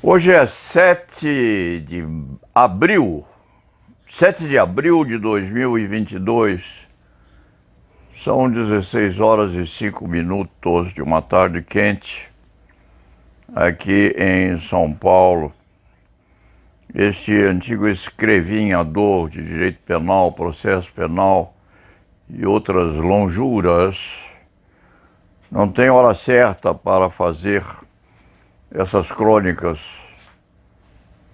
Hoje é 7 de abril de 2022. São 16 horas e 5 minutos de uma tarde quente aqui em São Paulo. Este antigo escrevinhador de direito penal, processo penal e outras lonjuras não tem hora certa para fazer essas crônicas.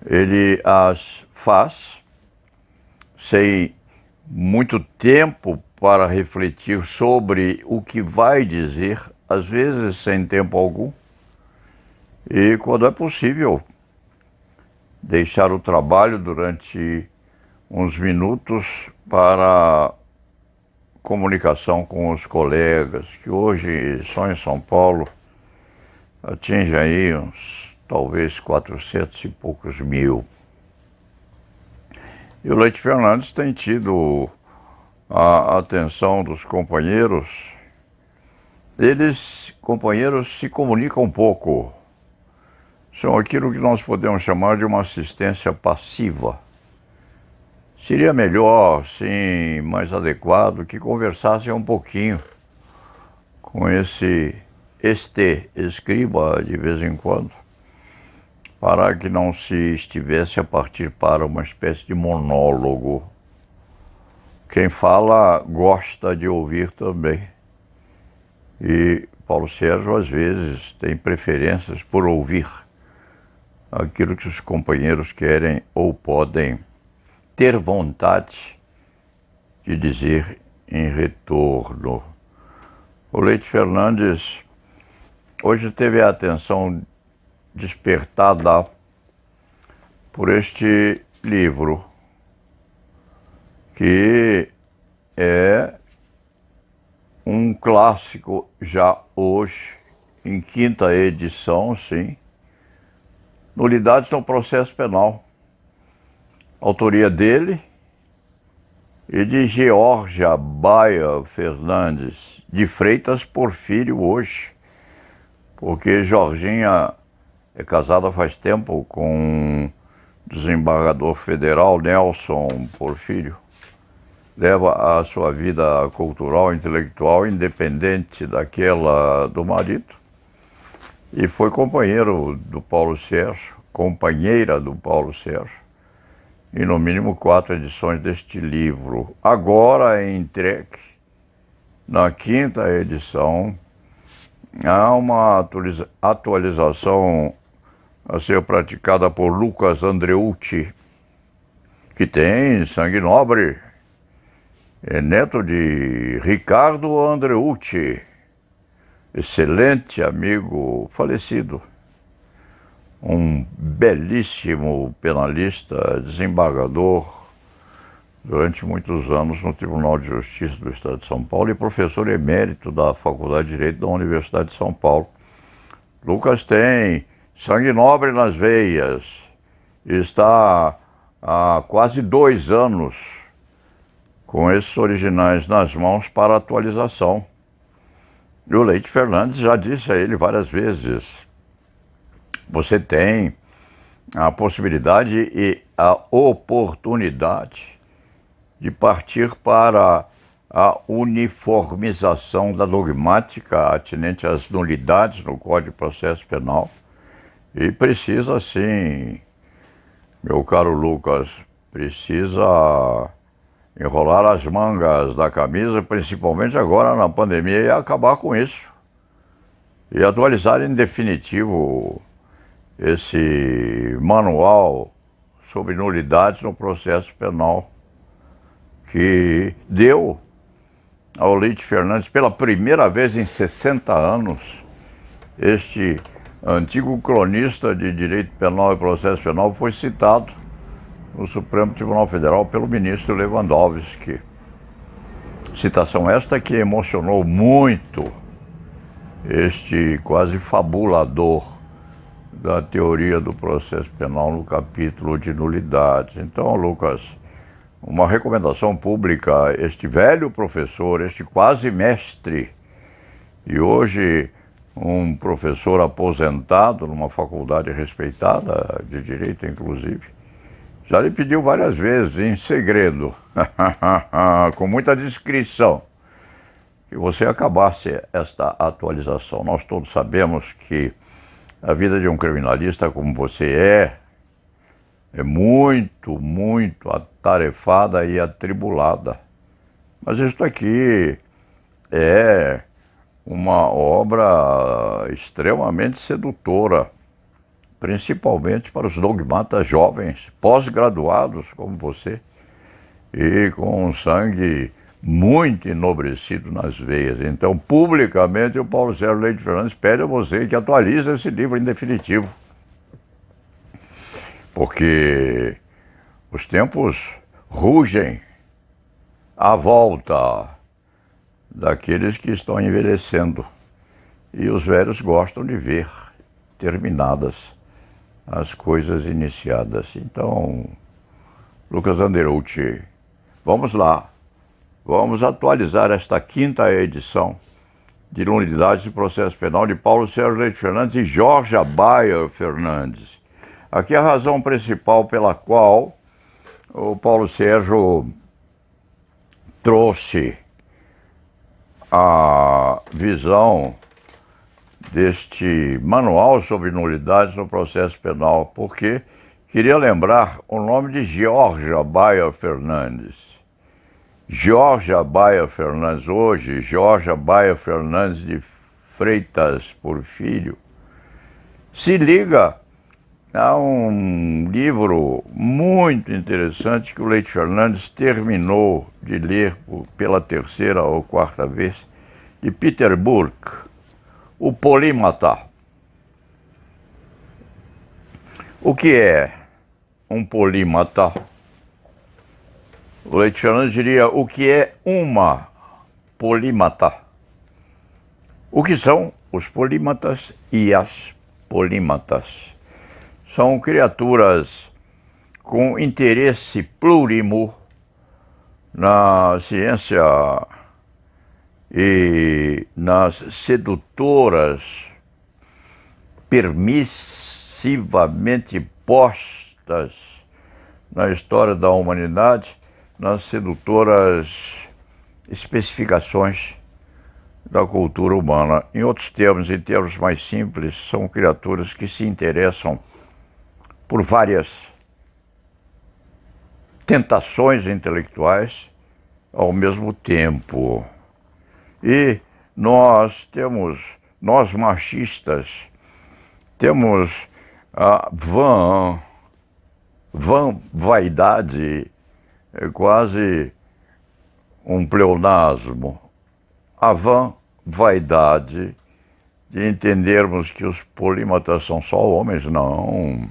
Ele as faz sem muito tempo para refletir sobre o que vai dizer, às vezes sem tempo algum, e quando é possível, deixar o trabalho durante uns minutos para comunicação com os colegas, que hoje só em São Paulo atinge aí uns talvez 400 e poucos mil. E o Leite Fernandes tem tido a atenção dos companheiros. Companheiros, se comunicam pouco. São aquilo que nós podemos chamar de uma assistência passiva. Seria melhor, sim, mais adequado, que conversassem um pouquinho com este escriba de vez em quando, para que não se estivesse a partir para uma espécie de monólogo. Quem fala gosta de ouvir também. E Paulo Sérgio, às vezes, tem preferências por ouvir aquilo que os companheiros querem ou podem ter vontade de dizer em retorno. O Leite Fernandes hoje teve a atenção despertada por este livro, que é um clássico já hoje, em 5ª edição, sim, Nulidades no Processo Penal. Autoria dele e de Georgia Baia Fernandes de Freitas Porfírio hoje, porque Jorginha é casada faz tempo com o desembargador federal Nelson Porfírio. Leva a sua vida cultural, intelectual, independente daquela do marido. E foi companheira do Paulo Sérgio, e no mínimo 4 edições deste livro. Agora é entregue na 5ª edição. Há uma atualização a ser praticada por Lucas Andreucci, que tem sangue nobre. É neto de Ricardo Andreucci, excelente amigo falecido, um belíssimo penalista, desembargador, durante muitos anos no Tribunal de Justiça do Estado de São Paulo e professor emérito da Faculdade de Direito da Universidade de São Paulo. Lucas tem sangue nobre nas veias, está há quase 2 anos com esses originais nas mãos para atualização. E o Leite Fernandes já disse a ele várias vezes: você tem a possibilidade e a oportunidade de partir para a uniformização da dogmática atinente às nulidades no Código de Processo Penal. E precisa, sim, meu caro Lucas, precisa enrolar as mangas da camisa, principalmente agora na pandemia, e acabar com isso. E atualizar em definitivo esse manual sobre nulidades no processo penal, que deu ao Leite Fernandes, pela primeira vez em 60 anos, este antigo cronista de direito penal e processo penal foi citado no Supremo Tribunal Federal pelo ministro Lewandowski. Citação esta que emocionou muito este quase fabulador da teoria do processo penal no capítulo de nulidades. Então, Lucas, uma recomendação pública: este velho professor, este quase mestre, e hoje um professor aposentado numa faculdade respeitada, de direito inclusive, já lhe pediu várias vezes, em segredo, com muita discrição, que você acabasse esta atualização. Nós todos sabemos que a vida de um criminalista como você é muito, muito atarefada e atribulada. Mas isso aqui é uma obra extremamente sedutora, principalmente para os dogmatas jovens, pós-graduados como você, e com um sangue muito enobrecido nas veias. Então, publicamente, o Paulo Sérgio Leite Fernandes pede a você que atualize esse livro em definitivo, porque os tempos rugem à volta daqueles que estão envelhecendo, e os velhos gostam de ver terminadas as coisas iniciadas. Então, Lucas Anderucci, vamos lá, vamos atualizar esta 5ª edição de Nulidades de Processo Penal de Paulo Sérgio Leite Fernandes e Jorge Bayer Fernandes. Aqui a razão principal pela qual o Paulo Sérgio trouxe a visão deste manual sobre nulidades no processo penal, porque queria lembrar o nome de Georgia Bayer Fernandes. Georgia Bayer Fernandes, hoje, Georgia Bayer Fernandes de Freitas Porfírio, se liga a um livro muito interessante que o Leite Fernandes terminou de ler pela 3ª ou 4ª vez, de Peter Burke, O Polímata. O que é um polímata? O Leite Fernandes diria o que é uma polímata. O que são os polímatas e as polímatas? São criaturas com interesse plurimo na ciência e nas sedutoras permissivamente postas na história da humanidade, nas sedutoras especificações da cultura humana. Em outros termos, em termos mais simples, são criaturas que se interessam por várias tentações intelectuais ao mesmo tempo. E nós machistas, temos a vaidade, é quase um pleonasmo, a vaidade de entendermos que os polímatas são só homens. Não.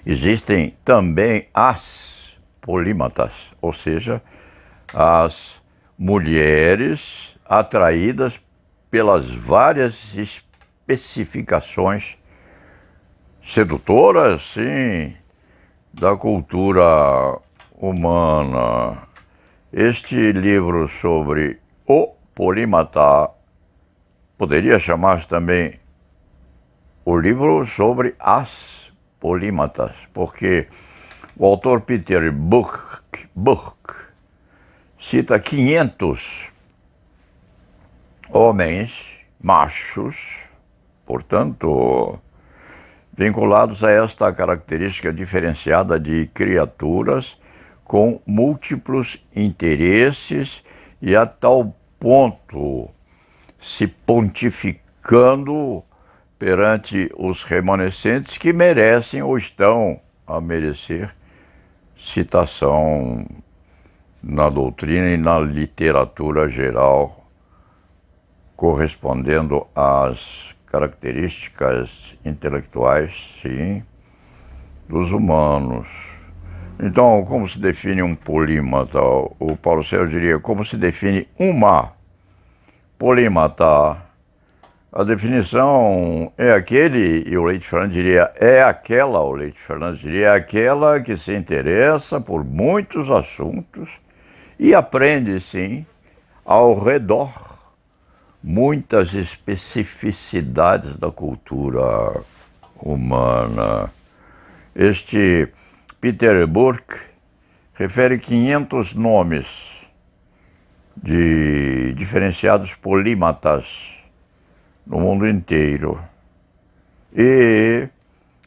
Existem também as polímatas, ou seja, as mulheres atraídas pelas várias especificações sedutoras, sim, da cultura humana. Este livro sobre o polímata poderia chamar-se também o livro sobre as polímatas, porque o autor Peter Burke cita 500 homens machos, portanto, vinculados a esta característica diferenciada de criaturas com múltiplos interesses e a tal ponto se pontificando perante os remanescentes que merecem ou estão a merecer citação na doutrina e na literatura geral, correspondendo às características intelectuais, sim, dos humanos. Então, como se define um polímata? O Paulo Sérgio diria, como se define uma polímata? A definição é aquele, e o Leite Fernandes diria, é aquela, o Leite Fernandes diria, é aquela que se interessa por muitos assuntos e aprende, sim, ao redor muitas especificidades da cultura humana. Este Peter Burke refere 500 nomes de diferenciados polímatas no mundo inteiro. E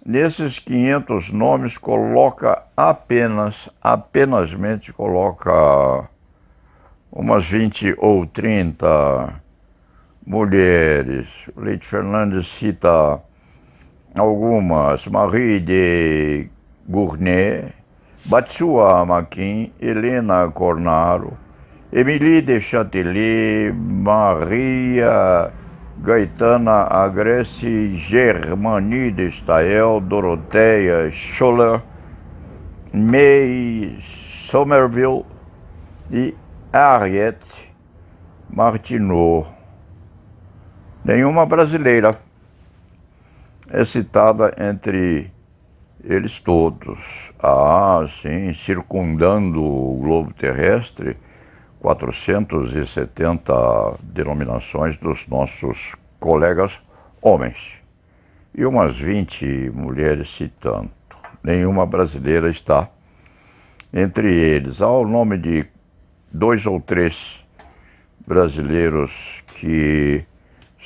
nesses 500 nomes coloca apensamente coloca umas 20 ou 30 mulheres. O Leite Fernandes cita algumas: Marie de Gournay, Batsua Maquin, Helena Cornaro, Émilie de Châtelet, Maria Gaetana Agreste, Germanie de Staël, Dorothea Scholler, May Somerville e Harriet Martineau. Nenhuma brasileira é citada entre eles todos. Sim, circundando o globo terrestre, 470 denominações dos nossos colegas homens e umas 20 mulheres citando. Nenhuma brasileira está entre eles. Há o nome de 2 ou 3 brasileiros que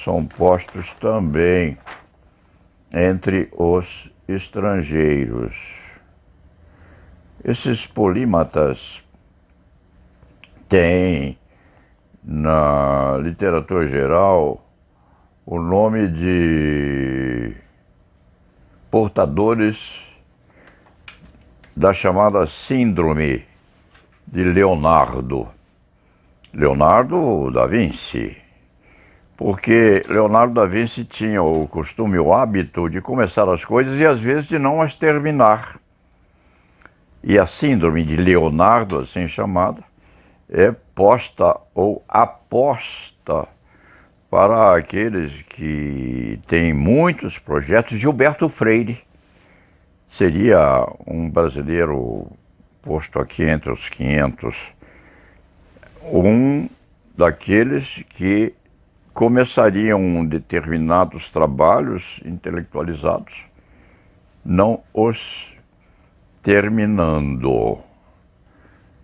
são postos também entre os estrangeiros. Esses polímatas têm, na literatura geral, o nome de portadores da chamada Síndrome de Leonardo da Vinci. Porque Leonardo da Vinci tinha o costume, o hábito de começar as coisas e às vezes de não as terminar. E a síndrome de Leonardo, assim chamada, é posta ou aposta para aqueles que têm muitos projetos. Gilberto Freire seria um brasileiro posto aqui entre os 500, um daqueles que começariam determinados trabalhos intelectualizados, não os terminando.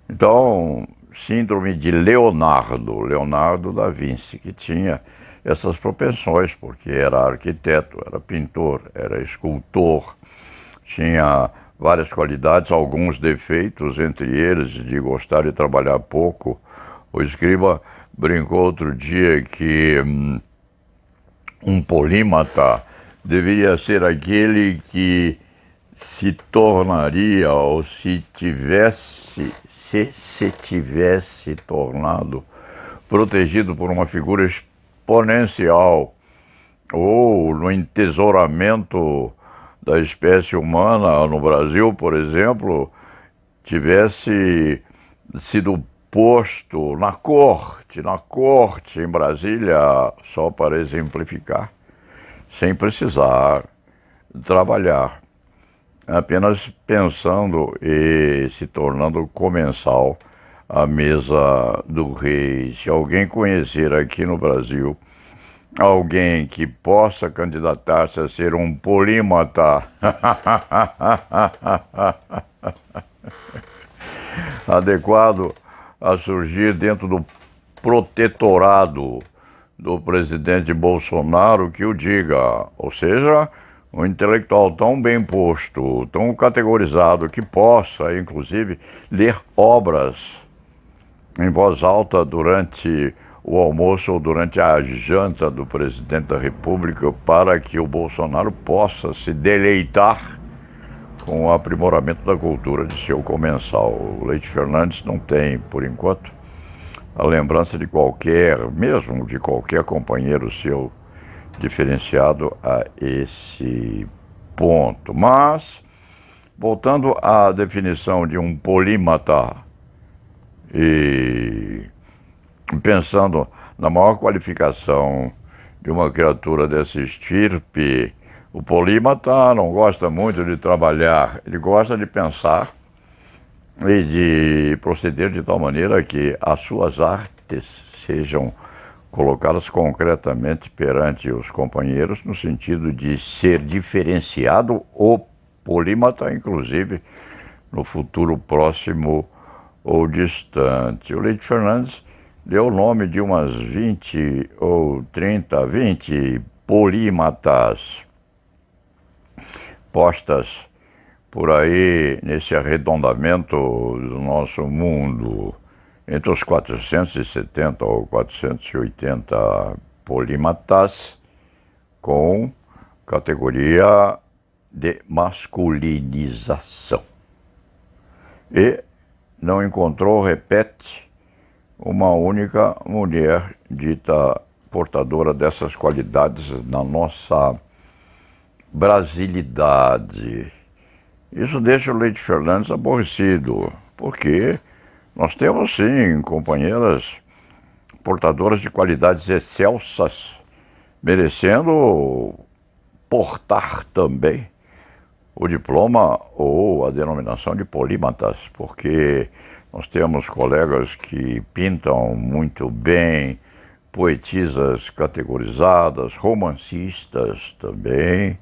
Então, síndrome de Leonardo da Vinci, que tinha essas propensões, porque era arquiteto, era pintor, era escultor, tinha várias qualidades, alguns defeitos, entre eles de gostar de trabalhar pouco. O escriba brincou outro dia que um polímata deveria ser aquele que se tornaria, ou se tivesse tornado protegido por uma figura exponencial, ou no entesouramento da espécie humana no Brasil, por exemplo, tivesse sido posto na corte em Brasília, só para exemplificar, sem precisar trabalhar, apenas pensando e se tornando comensal à mesa do rei. Se alguém conhecer aqui no Brasil alguém que possa candidatar-se a ser um polímata adequado a surgir dentro do protetorado do presidente Bolsonaro, que o diga. Ou seja, um intelectual tão bem posto, tão categorizado, que possa, inclusive, ler obras em voz alta durante o almoço ou durante a janta do presidente da República, para que o Bolsonaro possa se deleitar com o aprimoramento da cultura de seu comensal. O Leite Fernandes não tem, por enquanto, a lembrança de qualquer, mesmo de qualquer companheiro seu, diferenciado a esse ponto. Mas, voltando à definição de um polímata e pensando na maior qualificação de uma criatura dessa estirpe, o polímata não gosta muito de trabalhar, ele gosta de pensar e de proceder de tal maneira que as suas artes sejam colocá-las concretamente perante os companheiros no sentido de ser diferenciado o polímata, inclusive no futuro próximo ou distante. O Leite Fernandes deu o nome de umas 20 ou 30, 20 polímatas postas por aí nesse arredondamento do nosso mundo, entre os 470 ou 480 polímatas com categoria de masculinização. E não encontrou, repete, uma única mulher dita portadora dessas qualidades na nossa brasilidade. Isso deixa o Leite Fernandes aborrecido, porque nós temos sim companheiras portadoras de qualidades excelsas, merecendo portar também o diploma ou a denominação de polímatas, porque nós temos colegas que pintam muito bem, poetisas categorizadas, romancistas também.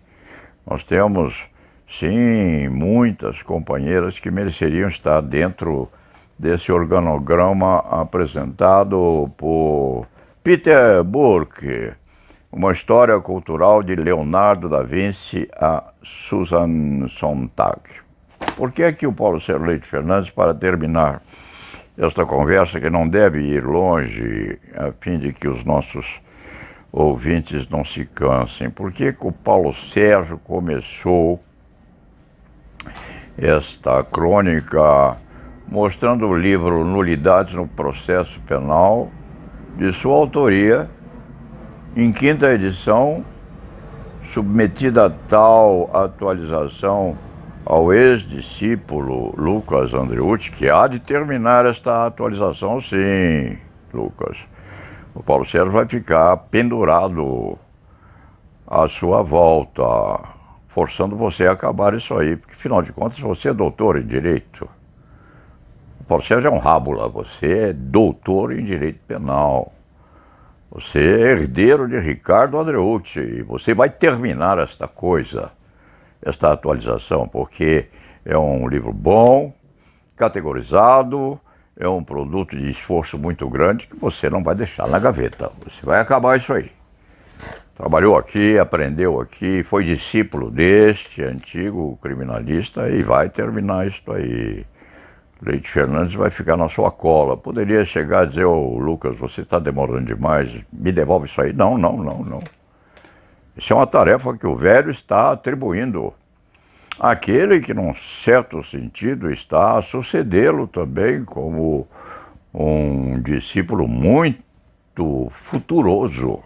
Nós temos, sim, muitas companheiras que mereceriam estar dentro desse organograma apresentado por Peter Burke, uma história cultural de Leonardo da Vinci a Susan Sontag. Por que é que o Paulo Sérgio Leite Fernandes, para terminar esta conversa, que não deve ir longe, a fim de que os nossos ouvintes não se cansem, por que que o Paulo Sérgio começou esta crônica mostrando o livro Nulidades no Processo Penal, de sua autoria, em quinta edição, submetida a tal atualização ao ex-discípulo Lucas Andreucci, que há de terminar esta atualização, sim, Lucas. O Paulo Sérgio vai ficar pendurado à sua volta, forçando você a acabar isso aí, porque, afinal de contas, você é doutor em Direito. O Paulo Sérgio é um rábula, você é doutor em Direito Penal. Você é herdeiro de Ricardo Andreucci e você vai terminar esta coisa, esta atualização, porque é um livro bom, categorizado, é um produto de esforço muito grande que você não vai deixar na gaveta. Você vai acabar isso aí. Trabalhou aqui, aprendeu aqui, foi discípulo deste antigo criminalista e vai terminar isso aí. Leite Fernandes vai ficar na sua cola. Poderia chegar a dizer, ô Lucas, você está demorando demais, me devolve isso aí. Não, não, não, não. Isso é uma tarefa que o velho está atribuindo àquele que, num certo sentido, está a sucedê-lo também como um discípulo muito futuroso.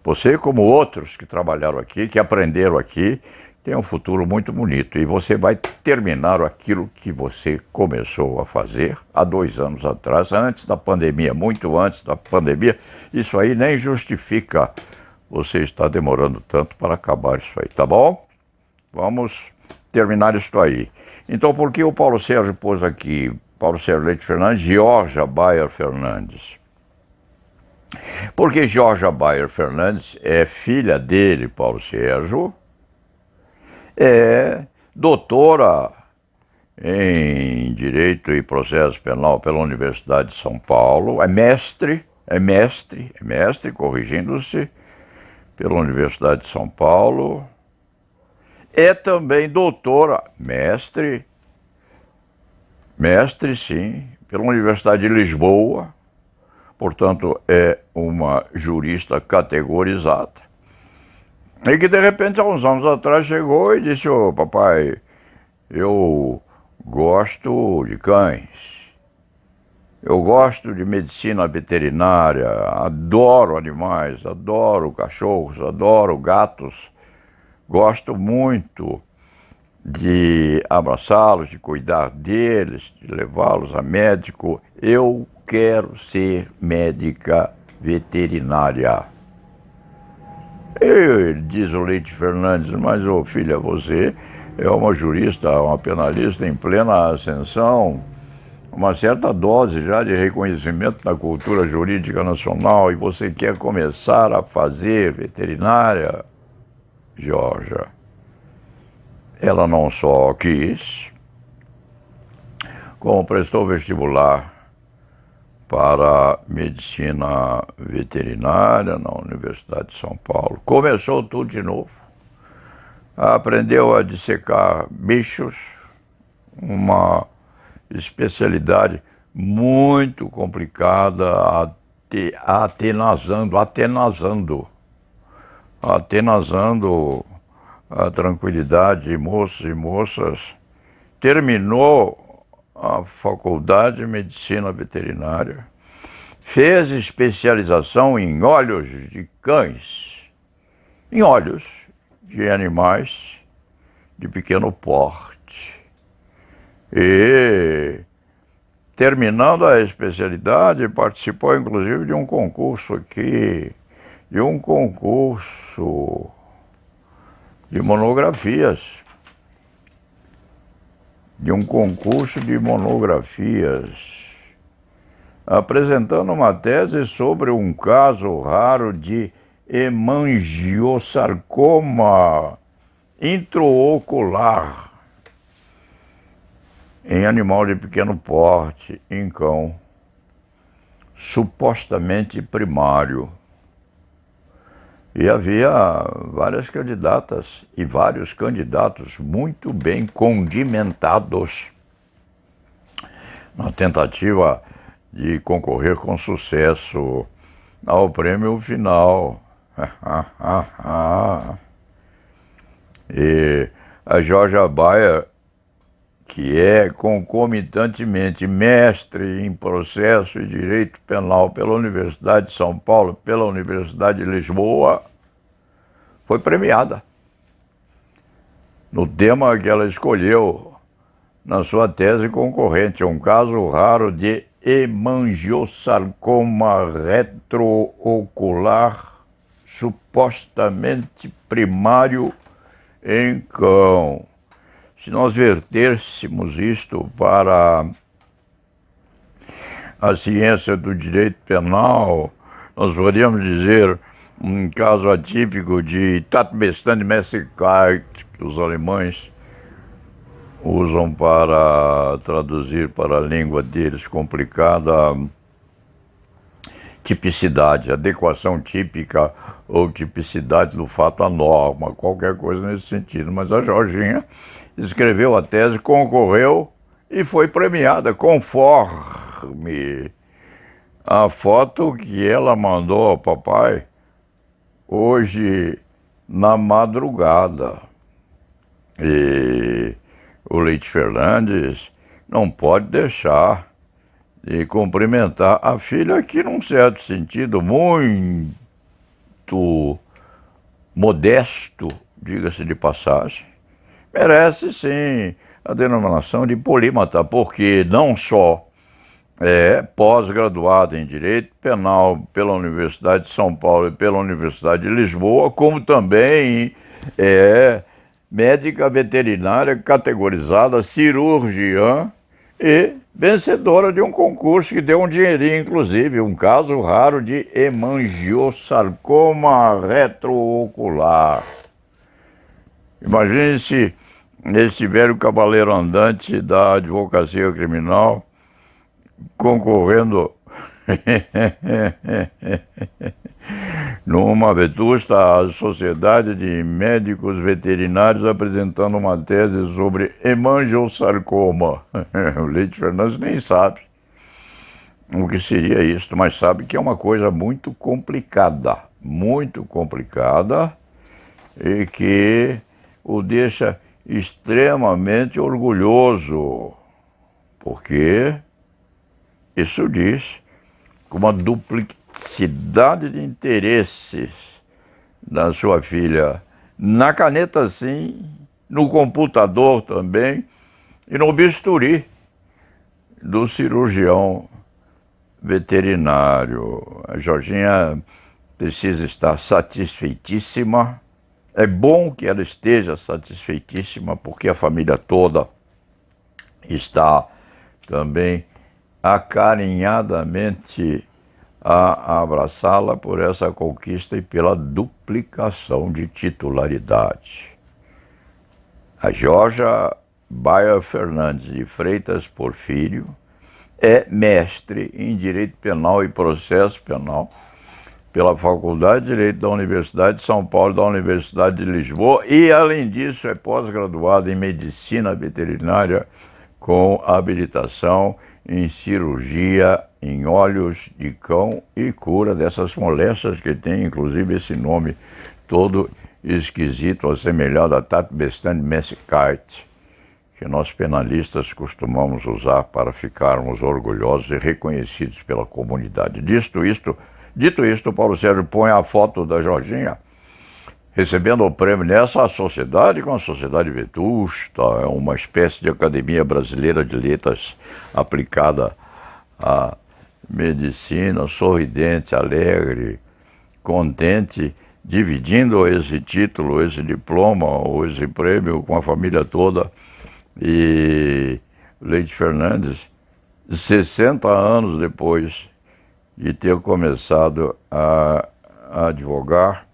Você, como outros que trabalharam aqui, que aprenderam aqui, tem um futuro muito bonito e você vai terminar aquilo que você começou a fazer há 2 anos atrás, antes da pandemia, muito antes da pandemia. Isso aí nem justifica você estar demorando tanto para acabar isso aí, tá bom? Vamos terminar isso aí. Então, por que o Paulo Sérgio pôs aqui, Paulo Sérgio Leite Fernandes, Georgia Bayer Fernandes? Porque Georgia Bayer Fernandes é filha dele, Paulo Sérgio, é doutora em Direito e Processo Penal pela Universidade de São Paulo, é mestre, corrigindo-se, pela Universidade de São Paulo, é também doutora, mestre sim, pela Universidade de Lisboa, portanto é uma jurista categorizada. E que de repente, há uns anos atrás, chegou e disse, ô papai, eu gosto de cães, eu gosto de medicina veterinária, adoro animais, adoro cachorros, adoro gatos, gosto muito de abraçá-los, de cuidar deles, de levá-los a médico. Eu quero ser médica veterinária. E diz o Leite Fernandes, mas ô filha, você é uma jurista, uma penalista em plena ascensão, uma certa dose já de reconhecimento da cultura jurídica nacional e você quer começar a fazer veterinária, Georgia, ela não só quis, como prestou vestibular para medicina veterinária na Universidade de São Paulo. Começou tudo de novo. Aprendeu a dissecar bichos, uma especialidade muito complicada, atenazando a tranquilidade de moços e moças. Terminou a faculdade de medicina veterinária, fez especialização em olhos de cães, em olhos de animais de pequeno porte. E, terminando a especialidade, participou inclusive de um concurso aqui, de um concurso de monografias, apresentando uma tese sobre um caso raro de hemangiosarcoma intraocular em animal de pequeno porte, em cão, supostamente primário. E havia várias candidatas e vários candidatos muito bem condimentados na tentativa de concorrer com sucesso ao prêmio final. E a Georgia Bayer, que é concomitantemente mestre em processo e direito penal pela Universidade de São Paulo, pela Universidade de Lisboa, foi premiada no tema que ela escolheu na sua tese concorrente, um caso raro de hemangiosarcoma retroocular supostamente primário em cão. Se nós vertêssemos isto para a ciência do direito penal, nós poderíamos dizer um caso atípico de Tatbestand-Messigkeit, que os alemães usam para traduzir para a língua deles complicada tipicidade, adequação típica ou tipicidade do fato à norma, qualquer coisa nesse sentido. Mas a Georginha escreveu a tese, concorreu e foi premiada conforme a foto que ela mandou ao papai hoje na madrugada. E o Leite Fernandes não pode deixar de cumprimentar a filha, que num certo sentido muito modesto, diga-se de passagem, merece sim a denominação de polímata, porque não só é pós-graduada em Direito Penal pela Universidade de São Paulo e pela Universidade de Lisboa, como também é médica veterinária categorizada, cirurgiã e vencedora de um concurso que deu um dinheirinho, inclusive, um caso raro de hemangiosarcoma retroocular. Imagine se esse velho cavaleiro andante da advocacia criminal concorrendo numa vetusta Sociedade de Médicos Veterinários apresentando uma tese sobre hemangiosarcoma. O Leite Fernandes nem sabe o que seria isso, mas sabe que é uma coisa muito complicada e que o deixa extremamente orgulhoso, porque isso diz com uma duplicidade de interesses da sua filha, na caneta sim, no computador também, e no bisturi do cirurgião veterinário. A Georginha precisa estar satisfeitíssima. É bom que ela esteja satisfeitíssima, porque a família toda está também acarinhadamente a abraçá-la por essa conquista e pela duplicação de titularidade. A Georgia Baia Fernandes de Freitas Porfírio é mestre em Direito Penal e Processo Penal pela Faculdade de Direito da Universidade de São Paulo e da Universidade de Lisboa e, além disso, é pós-graduada em Medicina Veterinária com habilitação em cirurgia em olhos de cão e cura dessas moléstias que tem, inclusive, esse nome todo esquisito, assemelhado a Tatbestan mesicite, que nós penalistas costumamos usar para ficarmos orgulhosos e reconhecidos pela comunidade. Dito isto, Paulo Sérgio põe a foto da Jorginha recebendo o prêmio nessa sociedade, com a Sociedade Vetusta, é uma espécie de Academia Brasileira de Letras aplicada à medicina, sorridente, alegre, contente, dividindo esse título, esse diploma ou esse prêmio com a família toda. E Leite Fernandes, 60 anos depois de ter começado a advogar,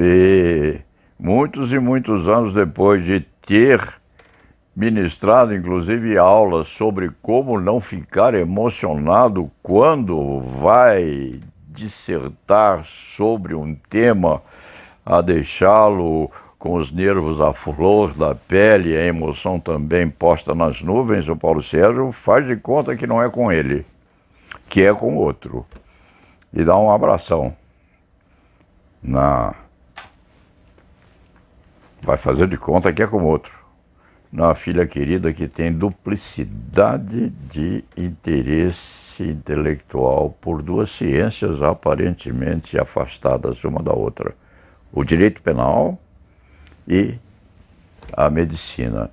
e muitos anos depois de ter ministrado, inclusive, aulas sobre como não ficar emocionado quando vai dissertar sobre um tema a deixá-lo com os nervos à flor da pele e a emoção também posta nas nuvens, o Paulo Sérgio faz de conta que não é com ele, que é com outro, e dá um abração vai fazer de conta que é com outro, na filha querida que tem duplicidade de interesse intelectual por duas ciências aparentemente afastadas uma da outra, o direito penal e a medicina,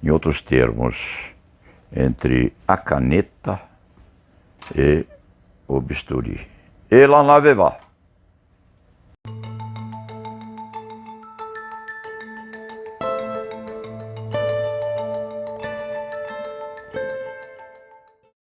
em outros termos, entre a caneta e o bisturi. E lá na veva.